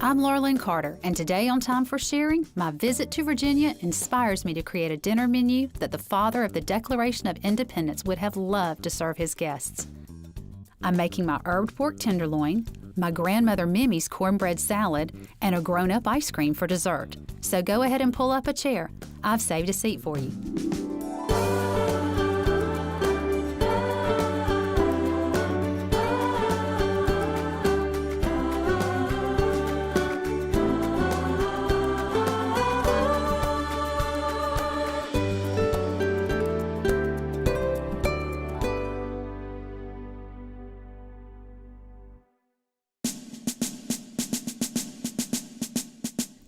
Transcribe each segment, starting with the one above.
I'm Lara Lyn, and today on Time for Sharing, my visit to Virginia inspires me to create a dinner menu that the father of the Declaration of Independence would have loved to serve his guests. I'm making my herbed pork tenderloin, my grandmother Mimi's cornbread salad, and a grown-up ice cream for dessert. So go ahead and pull up a chair. I've saved a seat for you.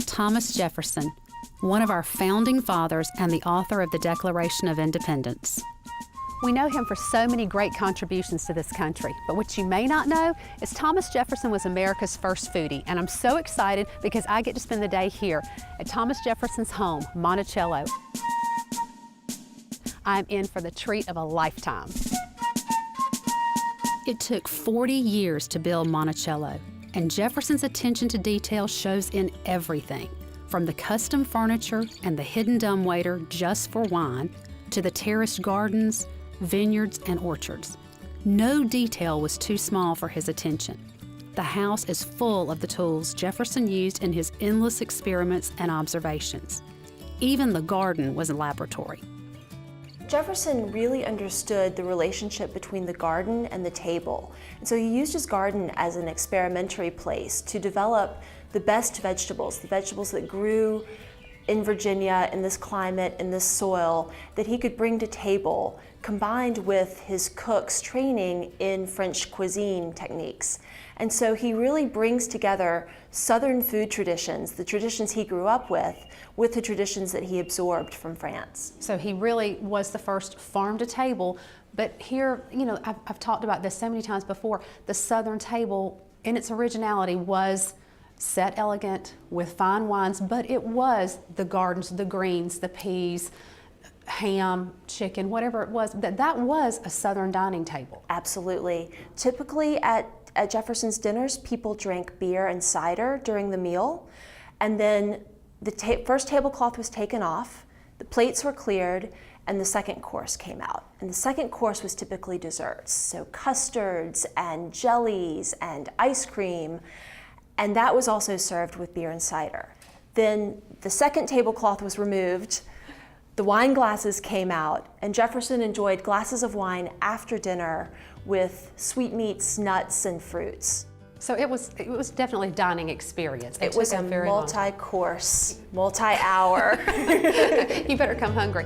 Thomas Jefferson, one of our founding fathers and the author of the Declaration of Independence. We know him for so many great contributions to this country, but what you may not know is Thomas Jefferson was America's first foodie, and I'm so excited because I get to spend the day here at Thomas Jefferson's home, Monticello. I'm in for the treat of a lifetime. It took 40 years to build Monticello, and Jefferson's attention to detail shows in everything, from the custom furniture and the hidden dumbwaiter just for wine, to the terraced gardens, vineyards, and orchards. No detail was too small for his attention. The house is full of the tools Jefferson used in his endless experiments and observations. Even the garden was a laboratory. Jefferson really understood the relationship between the garden and the table. And so he used his garden as an experimentary place to develop the best vegetables, the vegetables that grew in Virginia, in this climate, in this soil, that he could bring to table, combined with his cook's training in French cuisine techniques. And so he really brings together Southern food traditions, the traditions he grew up with the traditions that he absorbed from France. So he really was the first farm to table, but here, you know, I've talked about this so many times before, the Southern table in its originality was set elegant with fine wines, but it was the gardens, the greens, the peas, ham, chicken, whatever it was, that was a Southern dining table. Absolutely. Typically at Jefferson's dinners, people drank beer and cider during the meal, and then the first tablecloth was taken off, the plates were cleared, and the second course came out. And the second course was typically desserts, so custards and jellies and ice cream, and that was also served with beer and cider. Then the second tablecloth was removed, the wine glasses came out, and Jefferson enjoyed glasses of wine after dinner with sweetmeats, nuts, and fruits. So it was definitely a dining experience. It was a multi-course, multi-hour. You better come hungry.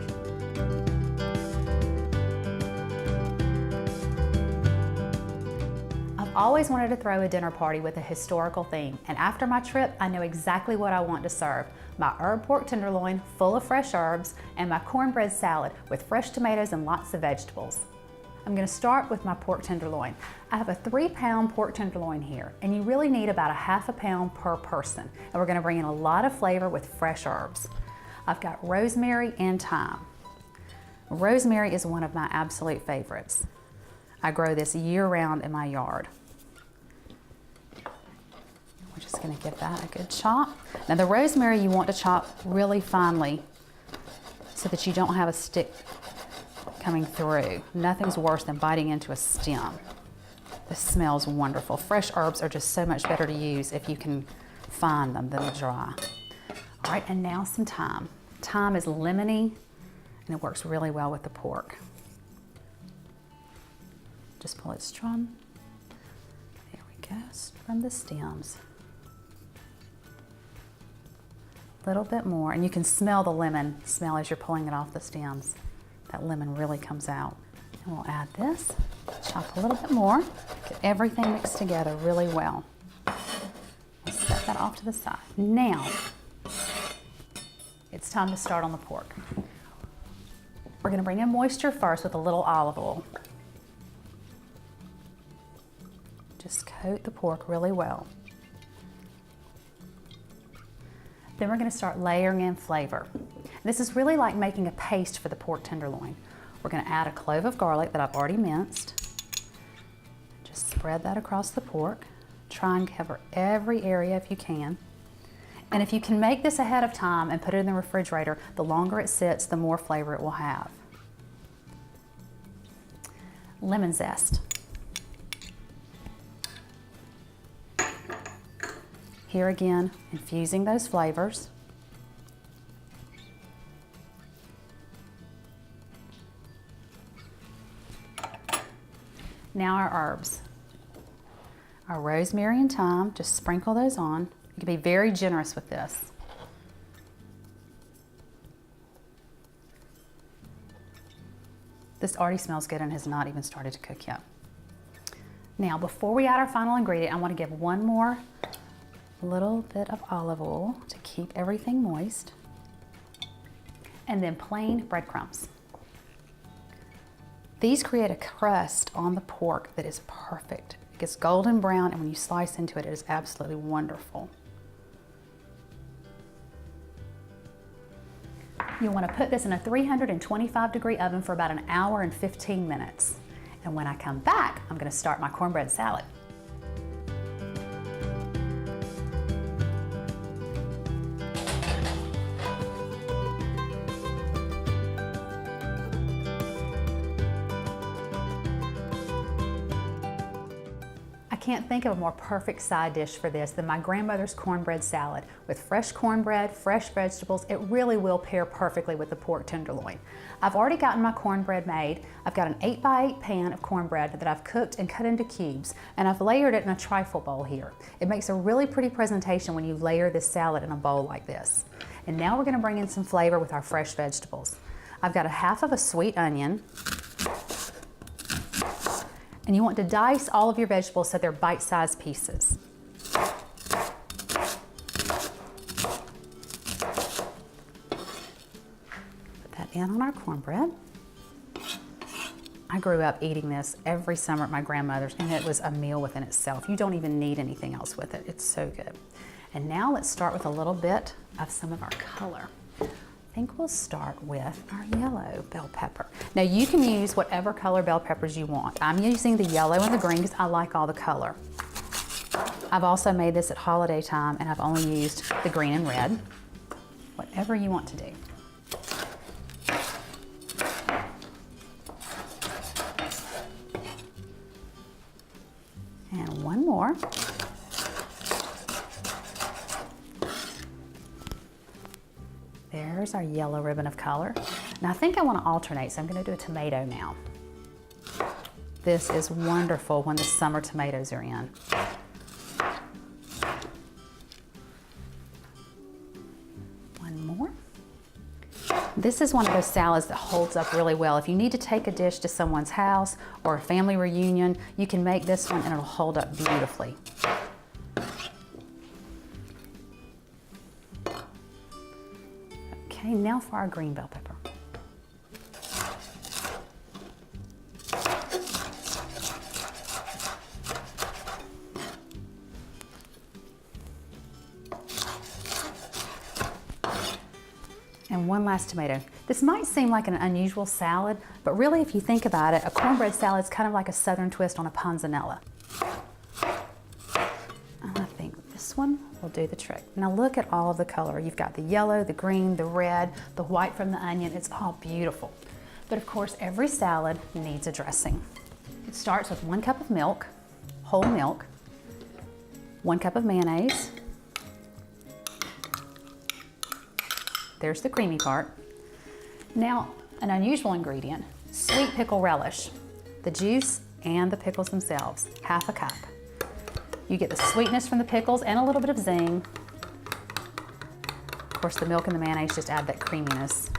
I've always wanted to throw a dinner party with a historical theme, and after my trip, I know exactly what I want to serve. My herb pork tenderloin full of fresh herbs, and my cornbread salad with fresh tomatoes and lots of vegetables. I'm going to start with my pork tenderloin. I have a 3-pound pork tenderloin here, and you really need about a ½ pound per person. And we're going to bring in a lot of flavor with fresh herbs. I've got rosemary and thyme. Rosemary is one of my absolute favorites. I grow this year-round in my yard. We're just going to give that a good chop. Now the rosemary you want to chop really finely so that you don't have a stick coming through. Nothing's worse than biting into a stem. This smells wonderful. Fresh herbs are just so much better to use if you can find them than dry. All right, and now some thyme. Thyme is lemony and it works really well with the pork. Just pull it from, there we go, from the stems. A little bit more, and you can smell the lemon smell as you're pulling it off the stems. That lemon really comes out. And we'll add this, chop a little bit more, get everything mixed together really well. We'll set that off to the side. Now, it's time to start on the pork. We're gonna bring in moisture first with a little olive oil. Just coat the pork really well. Then we're going to start layering in flavor. This is really like making a paste for the pork tenderloin. We're going to add a clove of garlic that I've already minced. Just spread that across the pork. Try and cover every area if you can. And if you can make this ahead of time and put it in the refrigerator, the longer it sits, the more flavor it will have. Lemon zest. Here again, infusing those flavors. Now our herbs. Our rosemary and thyme, just sprinkle those on. You can be very generous with this. This already smells good and has not even started to cook yet. Now, before we add our final ingredient, I want to give one more little bit of olive oil to keep everything moist. And then plain breadcrumbs. These create a crust on the pork that is perfect. It gets golden brown, and when you slice into it, it is absolutely wonderful. You'll want to put this in a 325-degree oven for about an hour and 15 minutes. And when I come back, I'm going to start my cornbread salad. I can't think of a more perfect side dish for this than my grandmother's cornbread salad. With fresh cornbread, fresh vegetables, it really will pair perfectly with the pork tenderloin. I've already gotten my cornbread made. I've got an 8x8 pan of cornbread that I've cooked and cut into cubes, and I've layered it in a trifle bowl here. It makes a really pretty presentation when you layer this salad in a bowl like this. And now we're gonna bring in some flavor with our fresh vegetables. I've got a half of a sweet onion. And you want to dice all of your vegetables so they're bite-sized pieces. Put that in on our cornbread. I grew up eating this every summer at my grandmother's, and it was a meal within itself. You don't even need anything else with it. It's so good. And now let's start with a little bit of some of our color. I think we'll start with our yellow bell pepper. Now you can use whatever color bell peppers you want. I'm using the yellow and the green because I like all the color. I've also made this at holiday time, and I've only used the green and red. Whatever you want to do. And one more. There's our yellow ribbon of color. Now I think I want to alternate, so I'm going to do a tomato now. This is wonderful when the summer tomatoes are in. One more. This is one of those salads that holds up really well. If you need to take a dish to someone's house or a family reunion, you can make this one and it'll hold up beautifully. Okay, now for our green bell pepper. And one last tomato. This might seem like an unusual salad, but really if you think about it, a cornbread salad is kind of like a southern twist on a panzanella. And I think this one will do the trick. Now look at all of the color. You've got the yellow, the green, the red, the white from the onion. It's all beautiful. But of course, every salad needs a dressing. It starts with 1 cup of milk, whole milk, 1 cup of mayonnaise. There's the creamy part. Now, an unusual ingredient, sweet pickle relish. The juice and the pickles themselves, half a cup. You get the sweetness from the pickles and a little bit of zing. Of course, the milk and the mayonnaise just add that creaminess.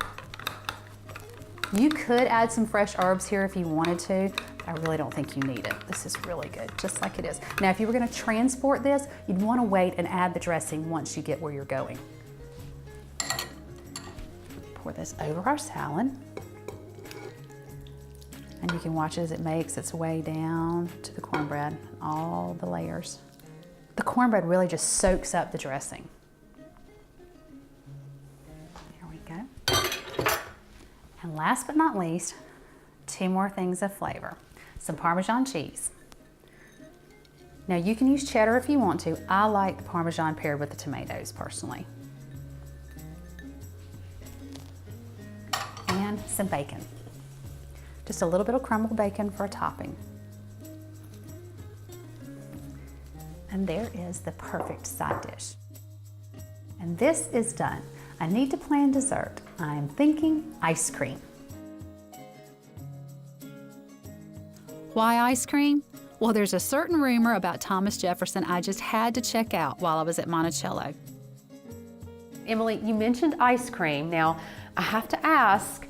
You could add some fresh herbs here if you wanted to. I really don't think you need it. This is really good, just like it is. Now, if you were gonna transport this, you'd wanna wait and add the dressing once you get where you're going. Pour this over our salad. And you can watch as it makes its way down to the cornbread, all the layers. The cornbread really just soaks up the dressing. There we go. And last but not least, 2 more things of flavor. Some Parmesan cheese. Now you can use cheddar if you want to. I like the Parmesan paired with the tomatoes personally. And some bacon. Just a little bit of crumbled bacon for a topping. And there is the perfect side dish. And this is done. I need to plan dessert. I'm thinking ice cream. Why ice cream? Well, there's a certain rumor about Thomas Jefferson I just had to check out while I was at Monticello. Emily, you mentioned ice cream. Now, I have to ask,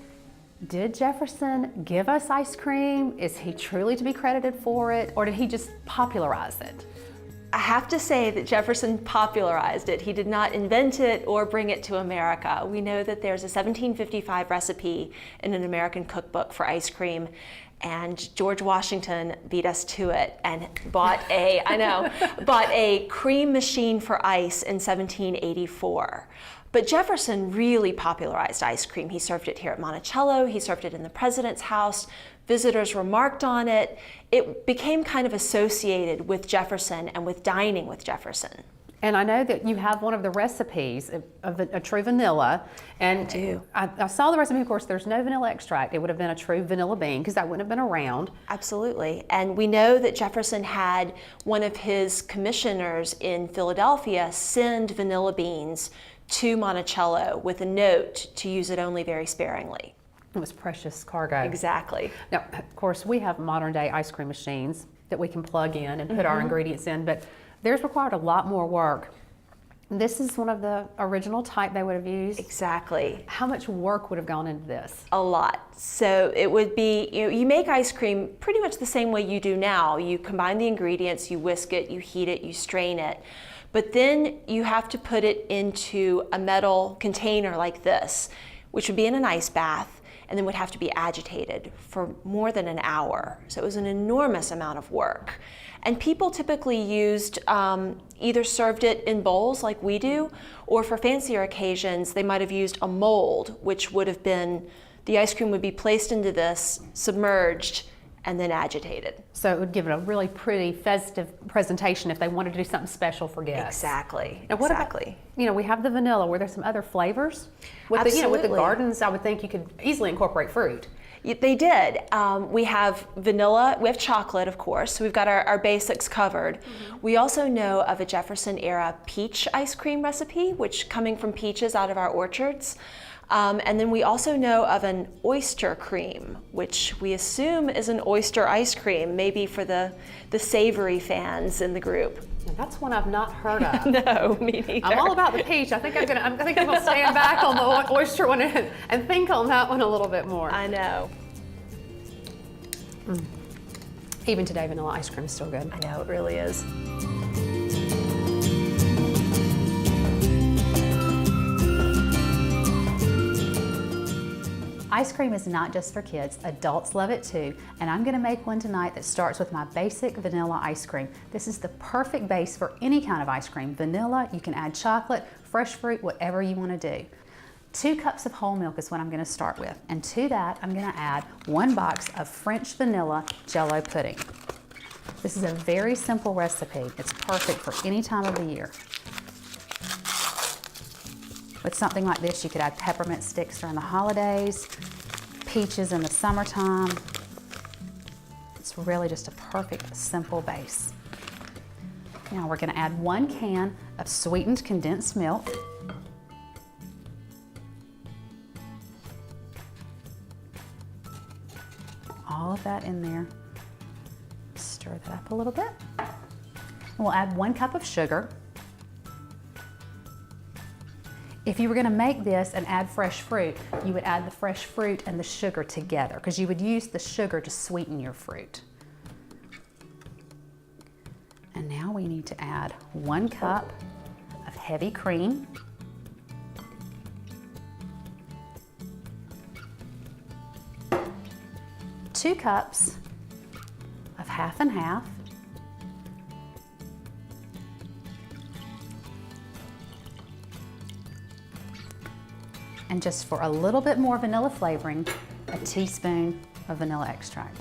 did Jefferson give us ice cream? Is he truly to be credited for it, or did he just popularize it? I have to say that Jefferson popularized it. He did not invent it or bring it to America. We know that there's a 1755 recipe in an American cookbook for ice cream, and George Washington beat us to it and bought a cream machine for ice in 1784. But Jefferson really popularized ice cream. He served it here at Monticello, he served it in the president's house, visitors remarked on it. It became kind of associated with Jefferson and with dining with Jefferson. And I know that you have one of the recipes of a true vanilla. And I do. I saw the recipe, of course, there's no vanilla extract. It would have been a true vanilla bean because that wouldn't have been around. Absolutely. And we know that Jefferson had one of his commissioners in Philadelphia send vanilla beans to Monticello with a note to use it only very sparingly. It was precious cargo. Exactly. Now, of course, we have modern day ice cream machines that we can plug in and put our ingredients in, but theirs required a lot more work. This is one of the original type they would have used. Exactly. How much work would have gone into this? A lot. So it would be, you make ice cream pretty much the same way you do now. You combine the ingredients, you whisk it, you heat it, you strain it. But then you have to put it into a metal container like this, which would be in an ice bath, and then would have to be agitated for more than an hour. So it was an enormous amount of work. And people typically used, either served it in bowls like we do, or for fancier occasions, they might have used a mold, which would have been, the ice cream would be placed into this, submerged, and then agitated. So it would give it a really pretty festive presentation if they wanted to do something special for guests. Exactly. Now what exactly. About, we have the vanilla. Were there some other flavors? With Absolutely. with the gardens, I would think you could easily incorporate fruit. They did. We have vanilla, we have chocolate, of course, so we've got our basics covered. We also know of a Jefferson era peach ice cream recipe, which coming from peaches out of our orchards. And then we also know of an oyster cream, which we assume is an oyster ice cream, maybe for the savory fans in the group. Now, that's one I've not heard of. No, me neither. I'm all about the peach. I think I'm gonna stand back on the oyster one and think on that one a little bit more. I know. Even today, vanilla ice cream is still good. I know, it really is. Ice cream is not just for kids, adults love it too, and I'm gonna make one tonight that starts with my basic vanilla ice cream. This is the perfect base for any kind of ice cream. Vanilla, you can add chocolate, fresh fruit, whatever you wanna do. 2 cups of whole milk is what I'm gonna start with, and to that I'm gonna add 1 box of French vanilla Jell-O pudding. This is a very simple recipe. It's perfect for any time of the year. With something like this, you could add peppermint sticks during the holidays, peaches in the summertime. It's really just a perfect, simple base. Now we're gonna add 1 can of sweetened condensed milk. All of that in there. Stir that up a little bit. And we'll add 1 cup of sugar. If you were gonna make this and add fresh fruit, you would add the fresh fruit and the sugar together because you would use the sugar to sweeten your fruit. And now we need to add 1 cup of heavy cream. Two cups of half and half. And just for a little bit more vanilla flavoring, a teaspoon of vanilla extract.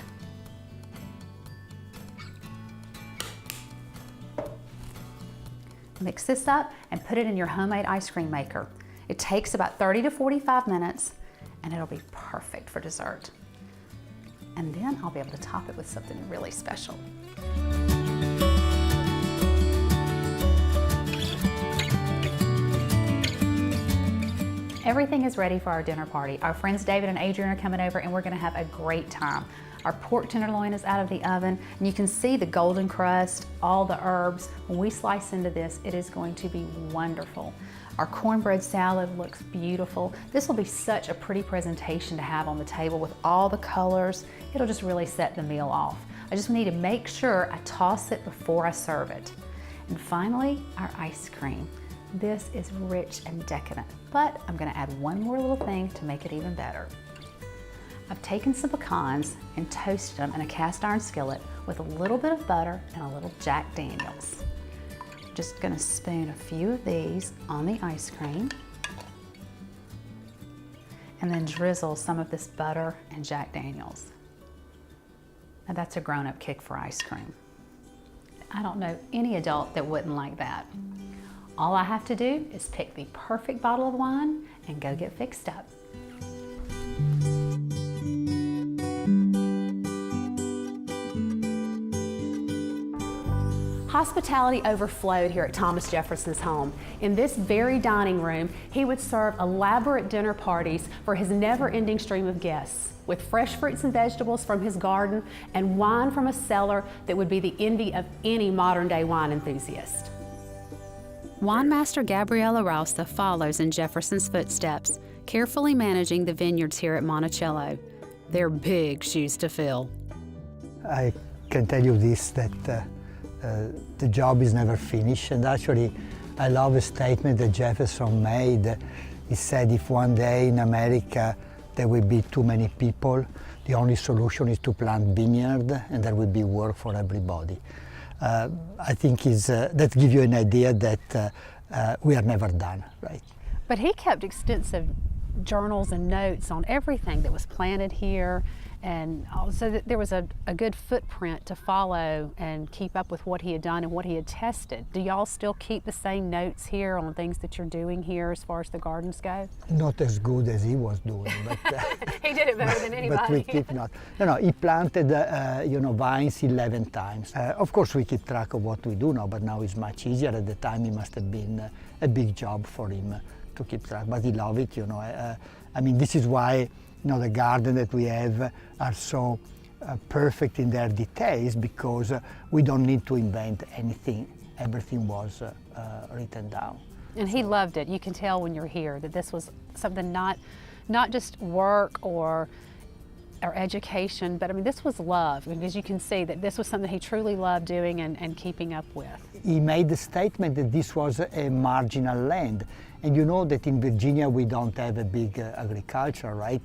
Mix this up and put it in your homemade ice cream maker. It takes about 30 to 45 minutes and it'll be perfect for dessert. And then I'll be able to top it with something really special. Everything is ready for our dinner party. Our friends David and Adrian are coming over and we're gonna have a great time. Our pork tenderloin is out of the oven and you can see the golden crust, all the herbs. When we slice into this, it is going to be wonderful. Our cornbread salad looks beautiful. This will be such a pretty presentation to have on the table with all the colors. It'll just really set the meal off. I just need to make sure I toss it before I serve it. And finally, our ice cream. This is rich and decadent, but I'm gonna add one more little thing to make it even better. I've taken some pecans and toasted them in a cast iron skillet with a little bit of butter and a little Jack Daniels. Just gonna spoon a few of these on the ice cream and then drizzle some of this butter and Jack Daniels. Now that's a grown-up kick for ice cream. I don't know any adult that wouldn't like that. All I have to do is pick the perfect bottle of wine and go get fixed up. Hospitality overflowed here at Thomas Jefferson's home. In this very dining room, he would serve elaborate dinner parties for his never-ending stream of guests, with fresh fruits and vegetables from his garden and wine from a cellar that would be the envy of any modern-day wine enthusiast. Winemaster Gabriella Rausta follows in Jefferson's footsteps, carefully managing the vineyards here at Monticello. They're big shoes to fill. I can tell you this, that the job is never finished, and actually I love a statement that Jefferson made. He said if one day in America there will be too many people, the only solution is to plant vineyard and there will be work for everybody. I think that gives you an idea that we are never done, right? But he kept extensive journals and notes on everything that was planted here, and so that there was a good footprint to follow and keep up with what he had done and what he had tested. Do y'all still keep the same notes here on things that you're doing here as far as the gardens go? Not as good as he was doing, but he did it better than anybody. But we keep not. No, he planted vines 11 times. Of course, we keep track of what we do now, but now it's much easier. At the time, it must have been a big job for him to keep track, but he loved it. I mean, this is why the garden that we have are so perfect in their details, because we don't need to invent anything. Everything was written down. And he loved it. You can tell when you're here that this was something not just work or education, but I mean, this was love, because you can see that this was something he truly loved doing and keeping up with. He made the statement that this was a marginal land. And you know that in Virginia we don't have a big agriculture, right?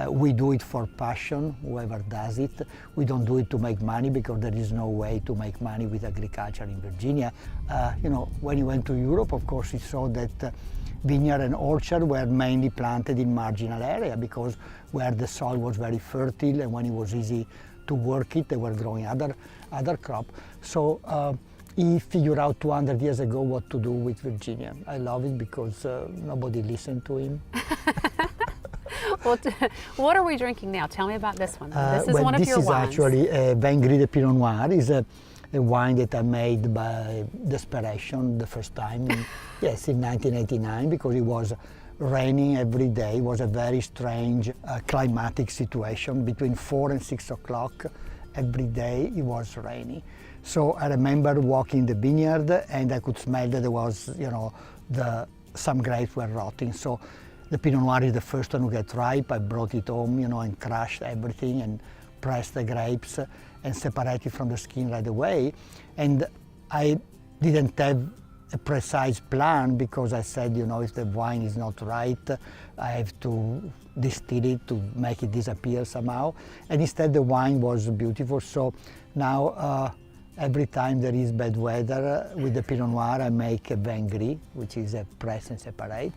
We do it for passion, whoever does it. We don't do it to make money, because there is no way to make money with agriculture in Virginia. When he went to Europe, of course, he saw that vineyard and orchard were mainly planted in marginal area, because where the soil was very fertile and when it was easy to work it, they were growing other crop. So he figured out 200 years ago what to do with Virginia. I love it because nobody listened to him. Well, what are we drinking now? Tell me about this one. This is one of your wines. This is actually a Vin Gris de Pinot Noir. It's a wine that I made by desperation the first time, in 1989, because it was raining every day. It was a very strange climatic situation. Between 4 and 6 o'clock every day it was raining. So I remember walking the vineyard and I could smell that there was, some grapes were rotting. So the Pinot Noir is the first one to get ripe. I brought it home, and crushed everything and pressed the grapes and separated from the skin right away. And I didn't have a precise plan, because I said, if the wine is not right, I have to distill it to make it disappear somehow. And instead the wine was beautiful. So now every time there is bad weather with the Pinot Noir, I make a Vin Gris, which is a press and separate.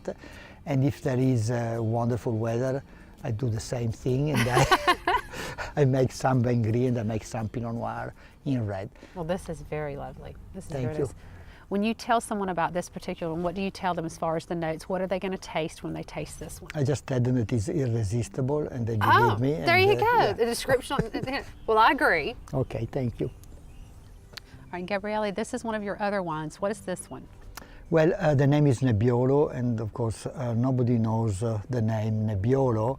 And if there is wonderful weather, I do the same thing, and I make some Vin Gris and I make some Pinot Noir in red. Well, this is very lovely. Thank you. When you tell someone about this particular one, what do you tell them as far as the notes? What are they going to taste when they taste this one? I just tell them it is irresistible, and they believe me. There you go. The description. Well, I agree. Okay, thank you. All right, Gabriele, this is one of your other wines. What is this one? Well, the name is Nebbiolo, and of course nobody knows the name Nebbiolo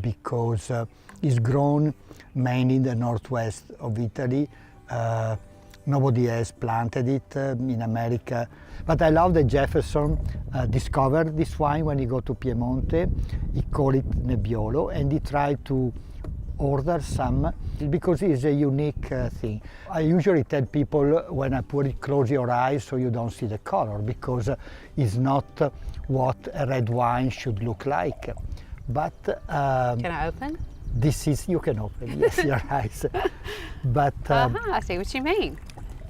because it's grown mainly in the northwest of Italy. Nobody has planted it in America. But I love that Jefferson discovered this wine when he got to Piemonte. He called it Nebbiolo, and he tried to order some because it's a unique thing. I usually tell people when I put it, close your eyes so you don't see the color, because it's not what a red wine should look like. But can I open? This is, you can open, yes, your eyes. But I see what you mean.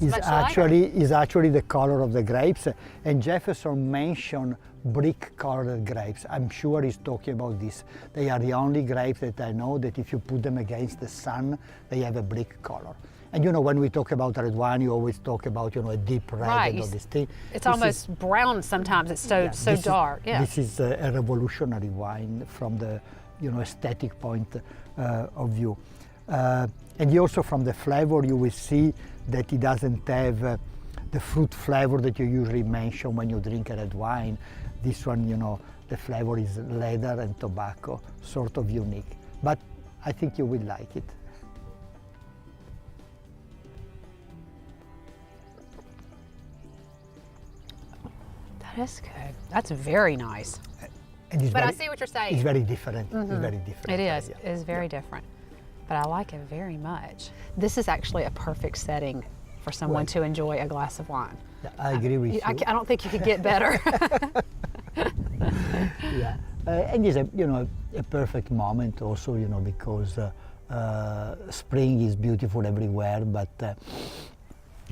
is actually the color of the grapes, and Jefferson mentioned brick-colored grapes. I'm sure he's talking about this. They are the only grapes that I know that if you put them against the sun, they have a brick color. And you know, when we talk about red wine, you always talk about, you know, a deep red and all this thing. It's almost brown sometimes. It's so dark. Yeah. This is a revolutionary wine from the, you know, aesthetic point of view. And also from the flavor, you will see that it doesn't have the fruit flavor that you usually mention when you drink a red wine. This one, you know, the flavor is leather and tobacco, sort of unique. But I think you will like it. That is good. That's very nice. But I see what you're saying. It's very different. It's very different. It is. Yeah. It is very different. But I like it very much. This is actually a perfect setting for someone to enjoy a glass of wine. Yeah, I agree with you. I don't think you could get better. Yeah, and it's a perfect moment also, you know, because spring is beautiful everywhere, but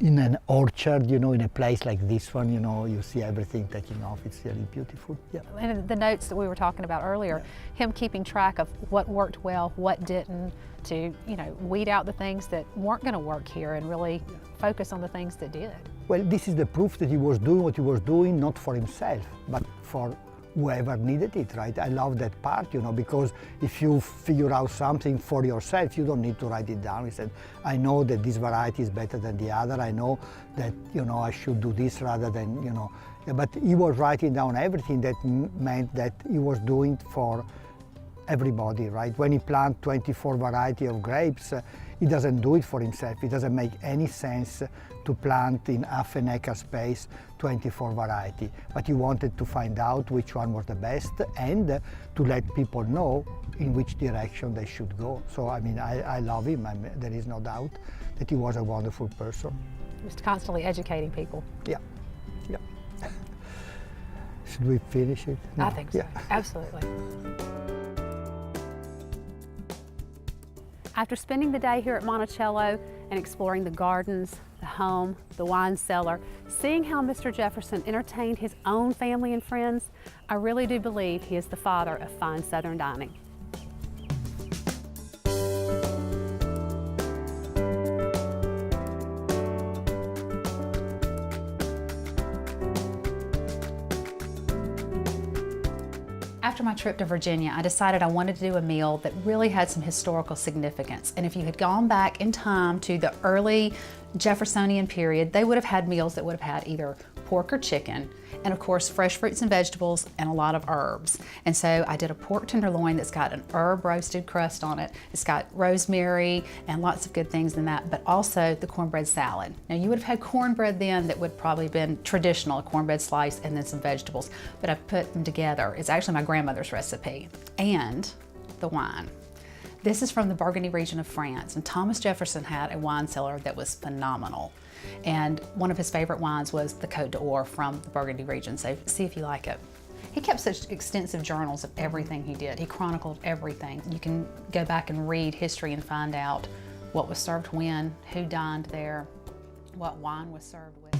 in an orchard, you know, in a place like this one, you know, you see everything taking off. It's really beautiful. Yeah. And the notes that we were talking about earlier, him keeping track of what worked well, what didn't, to, you know, weed out the things that weren't going to work here and really focus on the things that did. Well, this is the proof that he was doing what he was doing, not for himself, but for whoever needed it, right? I love that part, you know, because if you figure out something for yourself, you don't need to write it down. He said, I know that this variety is better than the other. I know that, you know, I should do this rather than, you know. But he was writing down everything that meant that he was doing for everybody, right? When he planted 24 variety of grapes, he doesn't do it for himself. It doesn't make any sense to plant in half an acre space 24 variety. But he wanted to find out which one was the best and to let people know in which direction they should go. So, I mean, I love him. I mean, there is no doubt that he was a wonderful person. Just constantly educating people. Yeah, yeah. Should we finish it? No. I think so, absolutely. After spending the day here at Monticello and exploring the gardens, the home, the wine cellar, seeing how Mr. Jefferson entertained his own family and friends, I really do believe he is the father of fine Southern dining. After my trip to Virginia, I decided I wanted to do a meal that really had some historical significance. And if you had gone back in time to the early Jeffersonian period, they would have had meals that would have had either pork or chicken, and of course fresh fruits and vegetables and a lot of herbs. And so I did a pork tenderloin that's got an herb roasted crust on it. It's got rosemary and lots of good things in that, but also the cornbread salad. Now you would have had cornbread then that would probably been traditional, a cornbread slice and then some vegetables, but I've put them together. It's actually my grandmother's recipe. And the wine. This is from the Burgundy region of France, and Thomas Jefferson had a wine cellar that was phenomenal. And one of his favorite wines was the Côte d'Or from the Burgundy region, so see if you like it. He kept such extensive journals of everything he did. He chronicled everything. You can go back and read history and find out what was served when, who dined there, what wine was served with.